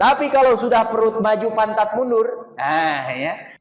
Tapi kalau sudah perut maju pantat mundur, ya.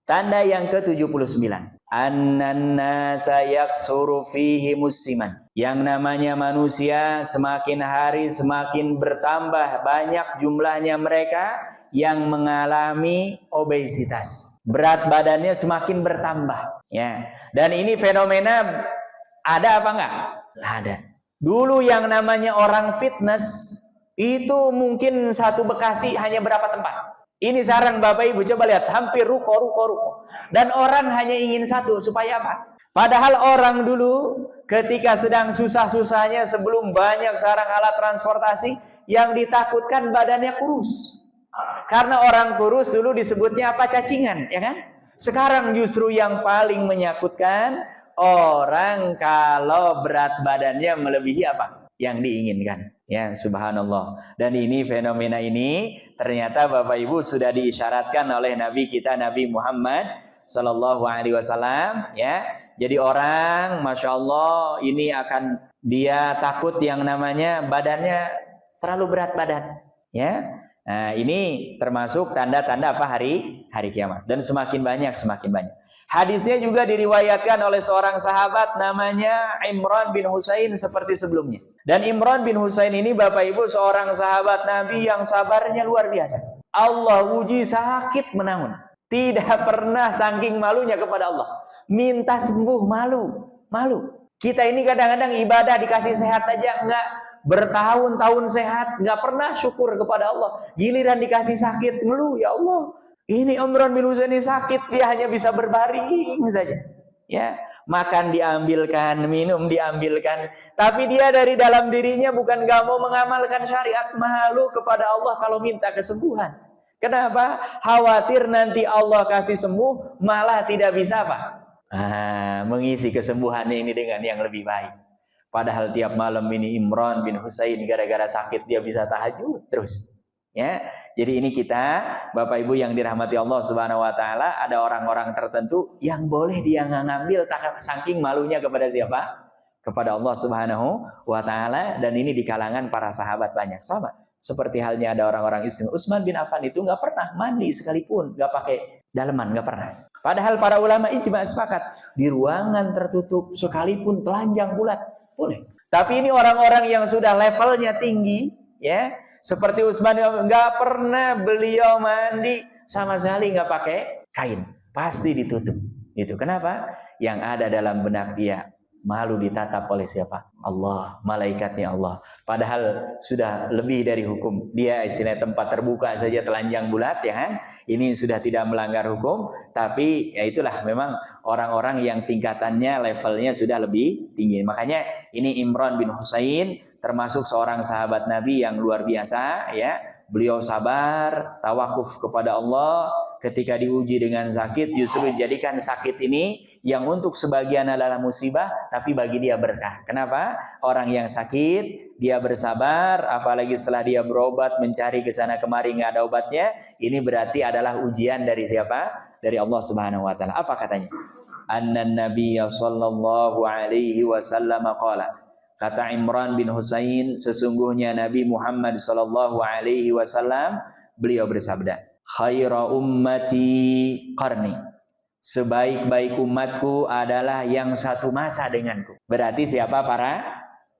Tanda yang ke-79. An-nasa yaksuru fihi musiman. Yang namanya manusia semakin hari semakin bertambah banyak jumlahnya mereka yang mengalami obesitas. Berat badannya semakin bertambah, ya. Dan ini fenomena ada apa enggak? Ada. Dulu yang namanya orang fitness itu mungkin satu Bekasi hanya berapa tempat? Ini sekarang Bapak Ibu coba lihat, hampir ruko. Dan orang hanya ingin satu, supaya apa? Padahal orang dulu ketika sedang susah-susahnya sebelum banyak sekarang alat transportasi, yang ditakutkan badannya kurus. Karena orang kurus dulu disebutnya apa? Cacingan, ya kan? Sekarang justru yang paling menyakutkan orang kalau berat badannya melebihi apa? Yang diinginkan. Ya, subhanallah. Dan ini fenomena ini ternyata Bapak Ibu sudah diisyaratkan oleh Nabi kita Nabi Muhammad Sallallahu Alaihi Wasallam. Ya, jadi orang, masya Allah, ini akan dia takut yang namanya badannya terlalu berat badan. Ya, nah, ini termasuk tanda-tanda apa hari kiamat. Dan semakin banyak. Hadisnya juga diriwayatkan oleh seorang sahabat namanya Imran bin Husain seperti sebelumnya. Dan Imran bin Husain ini Bapak Ibu seorang sahabat Nabi yang sabarnya luar biasa. Allah uji sakit menangun. Tidak pernah saking malunya kepada Allah. Minta sembuh malu. Kita ini kadang-kadang ibadah dikasih sehat aja enggak. Bertahun-tahun sehat enggak pernah syukur kepada Allah. Giliran dikasih sakit ngeluh, ya Allah. Ini Imran bin Husain ini sakit, dia hanya bisa berbaring saja. Ya, makan diambilkan, minum diambilkan, tapi dia dari dalam dirinya bukan gak mau mengamalkan syariat, malu kepada Allah kalau minta kesembuhan. Kenapa? Khawatir nanti Allah kasih sembuh, malah tidak bisa apa? Mengisi kesembuhannya ini dengan yang lebih baik. Padahal tiap malam ini Imran bin Husain gara-gara sakit dia bisa tahajud terus. Ya, jadi ini kita Bapak Ibu yang dirahmati Allah Subhanahu Wa Taala, ada orang-orang tertentu yang boleh dia ngambil saking malunya kepada siapa? Kepada Allah Subhanahu Wa Taala. Dan ini di kalangan para sahabat banyak sama. Seperti halnya ada orang-orang istimewa. Utsman bin Affan itu nggak pernah mandi sekalipun, nggak pakai daleman, nggak pernah. Padahal para ulama ijma sepakat di ruangan tertutup sekalipun telanjang bulat boleh. Tapi ini orang-orang yang sudah levelnya tinggi, ya. Seperti Utsman, nggak pernah beliau mandi sama sekali, nggak pakai kain, pasti ditutup. Itu kenapa? Yang ada dalam benak dia malu ditatap oleh siapa? Allah, malaikatnya Allah. Padahal sudah lebih dari hukum. Dia istilah tempat terbuka saja telanjang bulat, ya kan? Ini sudah tidak melanggar hukum, tapi ya itulah memang orang-orang yang tingkatannya, levelnya sudah lebih tinggi. Makanya ini Imran bin Husain termasuk seorang sahabat Nabi yang luar biasa, ya. Beliau sabar, tawakuf kepada Allah. Ketika diuji dengan sakit, justru dijadikan sakit ini yang untuk sebagian adalah musibah, tapi bagi dia berkah. Kenapa? Orang yang sakit, dia bersabar, apalagi setelah dia berobat, mencari ke sana kemari nggak ada obatnya, ini berarti adalah ujian dari siapa? Dari Allah Subhanahu Wa Taala. Apa katanya? Annan Nabiyya sallallahu alaihi wasallam qala. Kata Imran bin Husain, sesungguhnya Nabi Muhammad sallallahu alaihi wasallam beliau bersabda, khaira ummati qarni. Sebaik-baik umatku adalah yang satu masa denganku. Berarti siapa?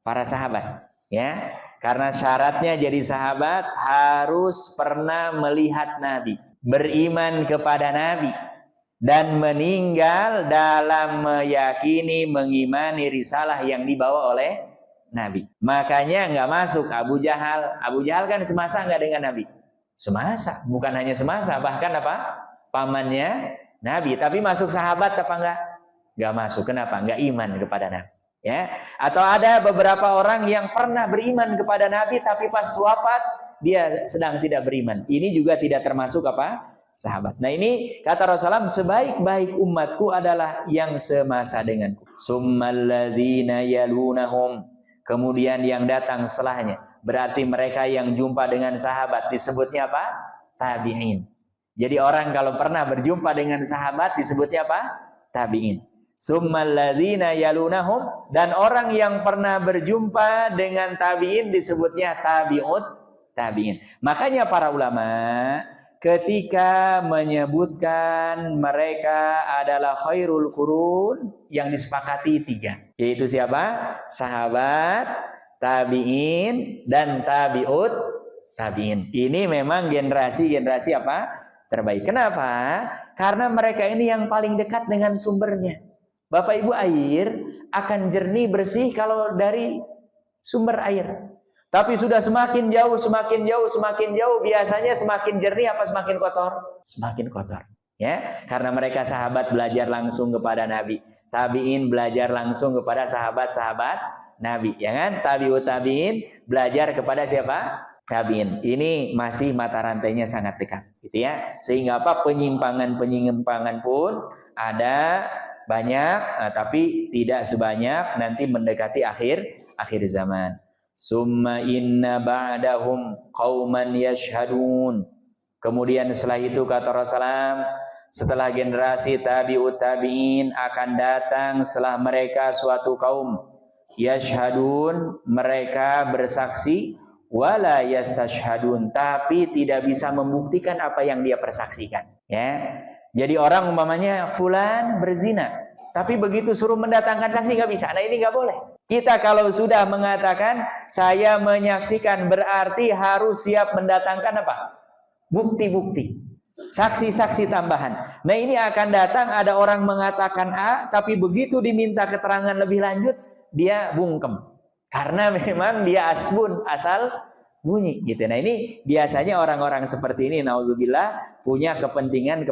Para sahabat, ya. Karena syaratnya jadi sahabat harus pernah melihat Nabi, beriman kepada Nabi, dan meninggal dalam meyakini, mengimani risalah yang dibawa oleh Nabi. Makanya nggak masuk Abu Jahal. Abu Jahal kan semasa nggak dengan Nabi? Semasa, bukan hanya semasa, bahkan apa? Pamannya Nabi. Tapi masuk sahabat apa enggak? Nggak masuk. Kenapa? Nggak iman kepada Nabi. Ya. Atau ada beberapa orang yang pernah beriman kepada Nabi, tapi pas wafat dia sedang tidak beriman. Ini juga tidak termasuk apa? Sahabat. Nah ini kata Rasulullah, sebaik-baik umatku adalah yang semasa denganku. Summalladzina yalunahum. Kemudian yang datang setelahnya. Berarti mereka yang jumpa dengan sahabat disebutnya apa? Tabi'in. Jadi orang kalau pernah berjumpa dengan sahabat disebutnya apa? Tabi'in. Summalladzina yalunahum. Dan orang yang pernah berjumpa dengan tabi'in disebutnya tabi'ut tabi'in. Makanya para ulama ketika menyebutkan mereka adalah khairul qurun, yang disepakati 3. Yaitu siapa? Sahabat, tabi'in, dan tabi'ut tabi'in. Ini memang generasi-generasi apa? Terbaik. Kenapa? Karena mereka ini yang paling dekat dengan sumbernya. Bapak Ibu, air akan jernih bersih kalau dari sumber air. Tapi sudah semakin jauh, biasanya semakin jernih apa semakin kotor? Semakin kotor. Ya, karena mereka sahabat belajar langsung kepada Nabi. Tabi'in belajar langsung kepada sahabat-sahabat Nabi. Ya kan? Tabi'ut tabi'in belajar kepada siapa? Tabi'in. Ini masih mata rantainya sangat dekat. Gitu ya. Sehingga apa? Penyimpangan pun ada banyak, tapi tidak sebanyak nanti mendekati akhir zaman. Summa inna ba'dahum qauman yashhadun. Kemudian setelah itu kata Rasulullah, setelah generasi tabi'ut tabi'in akan datang setelah mereka suatu kaum yashhadun, mereka bersaksi, wala yastashhadun, tapi tidak bisa membuktikan apa yang dia persaksikan. Ya, jadi orang umpamanya fulan berzina, tapi begitu suruh mendatangkan saksi nggak bisa. Nah ini nggak boleh. Kita kalau sudah mengatakan saya menyaksikan, berarti harus siap mendatangkan apa? Bukti-bukti, saksi-saksi tambahan. Nah ini akan datang ada orang mengatakan A, tapi begitu diminta keterangan lebih lanjut dia bungkem, karena memang dia asal bunyi gitu. Nah ini biasanya orang-orang seperti ini, nauzubillah, punya kepentingan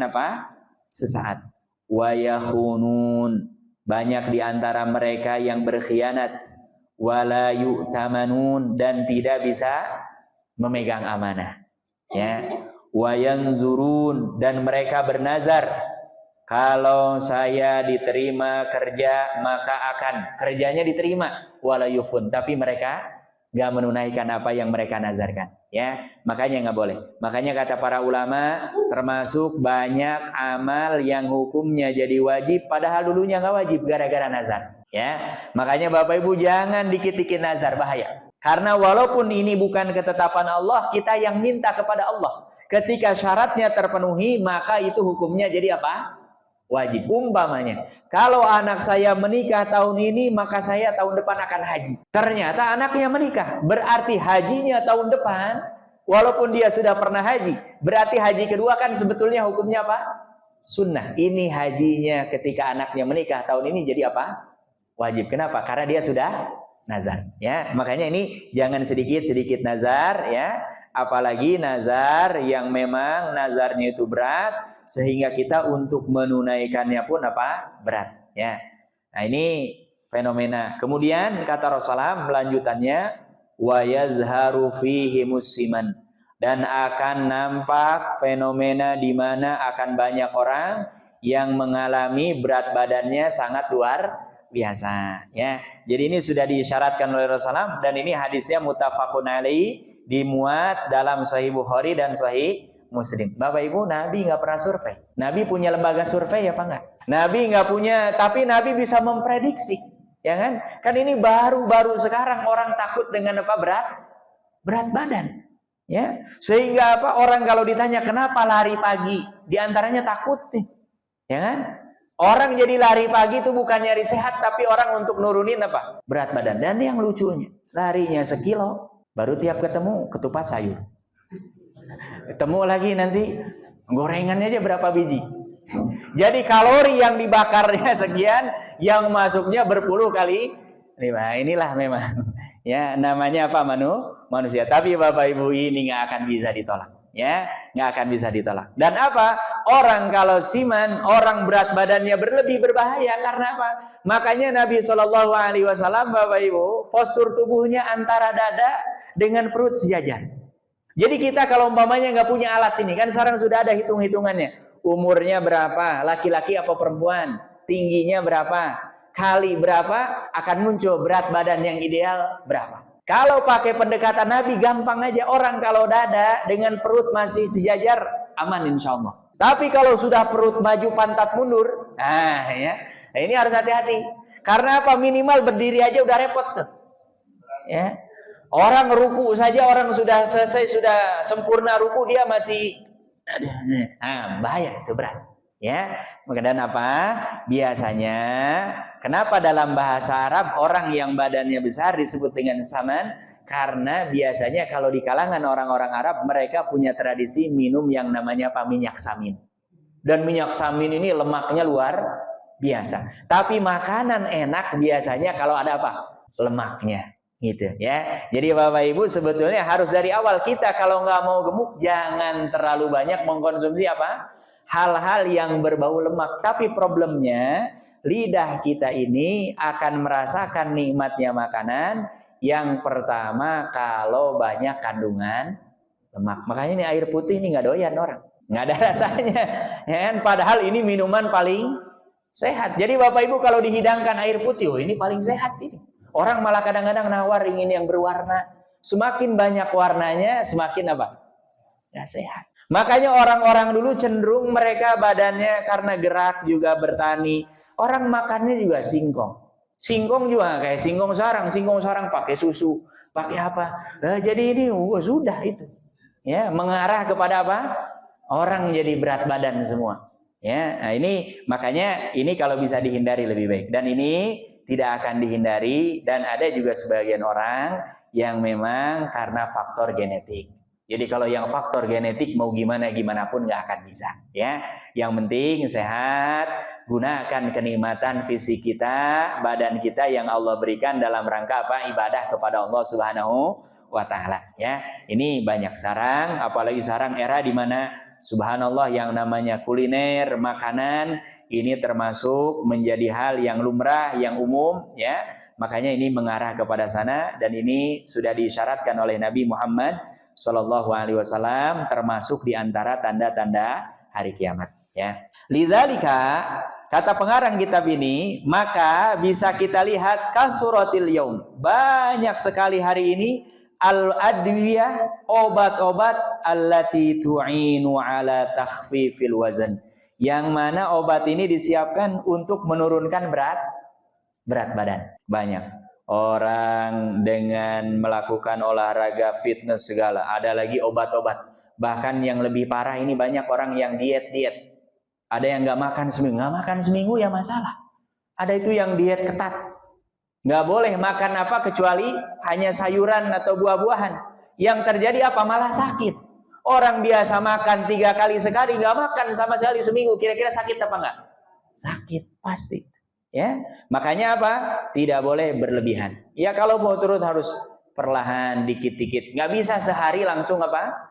apa? Sesaat. Wa yakhunun, banyak di antara mereka yang berkhianat, wala yu'tamanun, dan tidak bisa memegang amanah. Ya, wa yanzurun, dan mereka bernazar, kalau saya diterima kerja maka akan kerjanya diterima, wala yufun, tapi mereka nggak menunaikan apa yang mereka nazarkan. Ya, makanya nggak boleh. Makanya kata para ulama, termasuk banyak amal yang hukumnya jadi wajib padahal dulunya nggak wajib gara-gara nazar. Ya, makanya Bapak Ibu jangan dikit-dikit nazar, bahaya. Karena walaupun ini bukan ketetapan Allah, kita yang minta kepada Allah. Ketika syaratnya terpenuhi, maka itu hukumnya jadi apa? Wajib. Umpamanya, kalau anak saya menikah tahun ini, maka saya tahun depan akan haji. Ternyata anaknya menikah, berarti hajinya tahun depan, walaupun dia sudah pernah haji, berarti haji kedua kan sebetulnya hukumnya apa? Sunnah. Ini hajinya ketika anaknya menikah tahun ini jadi apa? Wajib. Kenapa? Karena dia sudah nazar. Ya, makanya ini jangan sedikit-sedikit nazar, ya. Apalagi nazar yang memang nazarnya itu berat, sehingga kita untuk menunaikannya pun apa? Berat. Ya. Nah ini fenomena. Kemudian kata Rasulullah melanjutannya, wa yazharu fihi musiman, dan akan nampak fenomena di mana akan banyak orang yang mengalami berat badannya sangat luar biasa. Ya. Jadi ini sudah disyaratkan oleh Rasulullah, dan ini hadisnya muttafaqun alaihi, dimuat dalam Sahih Bukhari dan Sahih Muslim. Bapak Ibu, Nabi nggak pernah survei. Nabi punya lembaga survei apa enggak? Nabi nggak punya, tapi Nabi bisa memprediksi, ya kan? Kan ini baru-baru sekarang orang takut dengan apa? Berat badan, ya. Sehingga apa? Orang kalau ditanya kenapa lari pagi, diantaranya takut nih, ya kan? Orang jadi lari pagi itu bukan nyari sehat, tapi orang untuk nurunin apa? Berat badan. Dan yang lucunya, larinya sekilo, baru tiap ketemu ketupat sayur. Ketemu lagi nanti gorengannya aja berapa biji. Jadi kalori yang dibakarnya sekian, yang masuknya berpuluh kali 5. Inilah memang ya namanya apa? Manusia. Tapi Bapak Ibu ini nggak akan bisa ditolak. Ya, nggak akan bisa ditolak. Dan apa? Orang kalau siman, orang berat badannya berlebih berbahaya. Karena apa? Makanya Nabi SAW, Bapak Ibu, postur tubuhnya antara dada dengan perut sejajar. Jadi kita kalau umpamanya nggak punya alat ini, kan sekarang sudah ada hitung-hitungannya. Umurnya berapa, laki-laki apa perempuan, tingginya berapa, kali berapa, akan muncul berat badan yang ideal berapa. Kalau pakai pendekatan Nabi, gampang aja. Orang kalau dada dengan perut masih sejajar, aman insya Allah. Tapi kalau sudah perut maju pantat mundur, nah ini harus hati-hati. Karena apa? Minimal berdiri aja udah repot tuh. Ya. Orang ruku saja, orang sudah selesai, sudah sempurna ruku, dia masih bahaya, itu berat. Ya, dan apa? Biasanya kenapa dalam bahasa Arab orang yang badannya besar disebut dengan saman? Karena biasanya kalau di kalangan orang-orang Arab mereka punya tradisi minum yang namanya apa? Minyak samin. Dan minyak samin ini lemaknya luar biasa. Tapi makanan enak biasanya kalau ada apa? Lemaknya. Gitu ya. Jadi Bapak Ibu sebetulnya harus dari awal kita kalau nggak mau gemuk jangan terlalu banyak mengkonsumsi apa? Hal-hal yang berbau lemak. Tapi problemnya lidah kita ini akan merasakan nikmatnya makanan yang pertama kalau banyak kandungan lemak. Makanya ini air putih ini nggak doyan orang. Nggak ada rasanya. Ya, padahal ini minuman paling sehat. Jadi Bapak Ibu kalau dihidangkan air putih, oh ini paling sehat ini. Orang malah kadang-kadang nawar ingin yang berwarna. Semakin banyak warnanya, semakin apa? Ya sehat. Makanya orang-orang dulu cenderung mereka badannya karena gerak juga bertani. Orang makannya juga singkong. Singkong juga kayak singkong sarang pakai susu, pakai apa? Nah, jadi ini sudah itu. Ya, mengarah kepada apa? Orang jadi berat badan semua. Ya, nah ini makanya ini kalau bisa dihindari lebih baik. Dan ini tidak akan dihindari dan ada juga sebagian orang yang memang karena faktor genetik. Jadi kalau yang faktor genetik mau gimana pun nggak akan bisa. Ya, yang penting sehat, gunakan kenikmatan fisik kita, badan kita yang Allah berikan dalam rangka apa? Ibadah kepada Allah Subhanahu wa Ta'ala. Ya, ini banyak sarang, apalagi sarang era di mana Subhanallah yang namanya kuliner makanan ini termasuk menjadi hal yang lumrah, yang umum, ya. Makanya ini mengarah kepada sana dan ini sudah disyaratkan oleh Nabi Muhammad Shallallahu Alaihi Wasallam termasuk di antara tanda-tanda hari kiamat. Ya. Lidzalika kata pengarang kitab ini maka bisa kita lihat kasuratil yaum banyak sekali hari ini al-adwiyah obat-obat allati tu'inu ala takhfifil wazan. Yang mana obat ini disiapkan untuk menurunkan berat badan. Banyak orang dengan melakukan olahraga, fitness segala. Ada lagi obat-obat. Bahkan yang lebih parah ini banyak orang yang diet. Ada yang nggak makan seminggu ya masalah. Ada itu yang diet ketat. Nggak boleh makan apa kecuali hanya sayuran atau buah-buahan. Yang terjadi apa? Malah sakit. Orang biasa makan 3 kali sekali, nggak makan sama sekali seminggu. Kira-kira sakit apa enggak? Sakit pasti. Ya, makanya apa? Tidak boleh berlebihan. Ya kalau mau turun harus perlahan, dikit-dikit. Nggak bisa sehari langsung apa?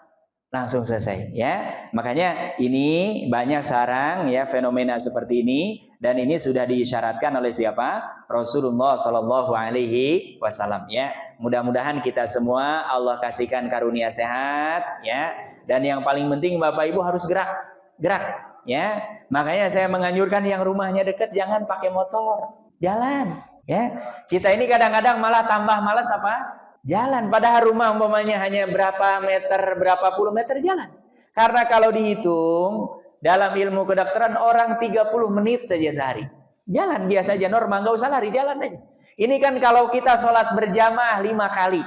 Langsung selesai. Ya, makanya ini banyak sarang ya fenomena seperti ini dan ini sudah disyaratkan oleh siapa? Rasulullah Shallallahu Alaihi Wasallam. Ya, mudah-mudahan kita semua Allah kasihkan karunia sehat. Ya, dan yang paling penting Bapak Ibu harus gerak. Ya, makanya saya menganjurkan yang rumahnya dekat jangan pakai motor, jalan. Ya, kita ini kadang-kadang malah tambah malas apa? Jalan. Padahal rumah umpamanya hanya berapa puluh meter jalan. Karena kalau dihitung dalam ilmu kedokteran orang 30 menit saja sehari. Jalan biasa aja normal, nggak usah lari, jalan aja. Ini kan kalau kita sholat berjamaah 5 kali.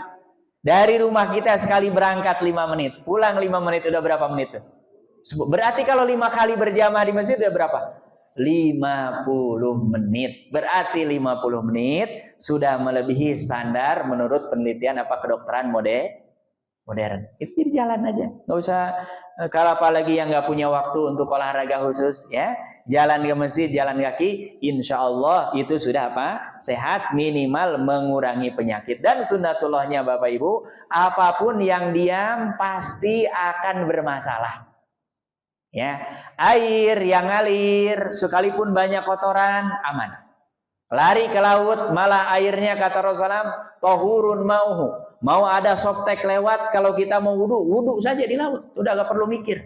Dari rumah kita sekali berangkat 5 menit, pulang 5 menit, udah berapa menit tuh? Berarti kalau 5 kali berjamaah di masjid udah berapa? 50 menit. Berarti 50 menit sudah melebihi standar menurut penelitian kedokteran modern. Itu jadi jalan aja. Nggak usah kalau apalagi yang nggak punya waktu untuk olahraga khusus ya. Jalan ke masjid, jalan kaki, insya Allah itu sudah sehat, minimal mengurangi penyakit. Dan sunnatullahnya Bapak Ibu, apapun yang diam pasti akan bermasalah. Ya, air yang ngalir sekalipun banyak kotoran aman. Lari ke laut malah airnya kata Rasulullah tahurun mauhu. Mau ada softtek lewat kalau kita mau wudu saja di laut, udah gak perlu mikir.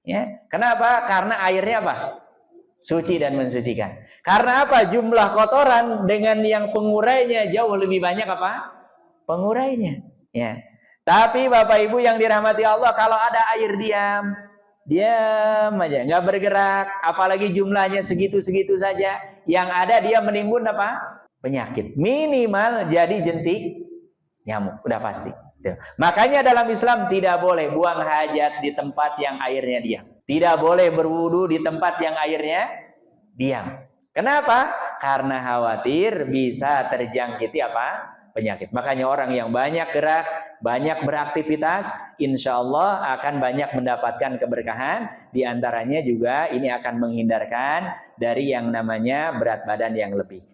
Ya, kenapa? Karena airnya apa? Suci dan mensucikan. Karena apa? Jumlah kotoran dengan yang pengurainya jauh lebih banyak apa? Pengurainya. Ya. Tapi Bapak Ibu yang dirahmati Allah, kalau ada air diam aja, nggak bergerak, apalagi jumlahnya segitu-segitu saja, yang ada dia menimbun apa? Penyakit. Minimal jadi nyamuk, udah pasti. Tuh. Makanya dalam Islam tidak boleh buang hajat di tempat yang airnya diam. Tidak boleh berwudu di tempat yang airnya diam. Kenapa? Karena khawatir bisa terjangkiti apa? Penyakit. Makanya orang yang banyak gerak, banyak beraktivitas, insya Allah akan banyak mendapatkan keberkahan. Di antaranya juga ini akan menghindarkan dari yang namanya berat badan yang lebih.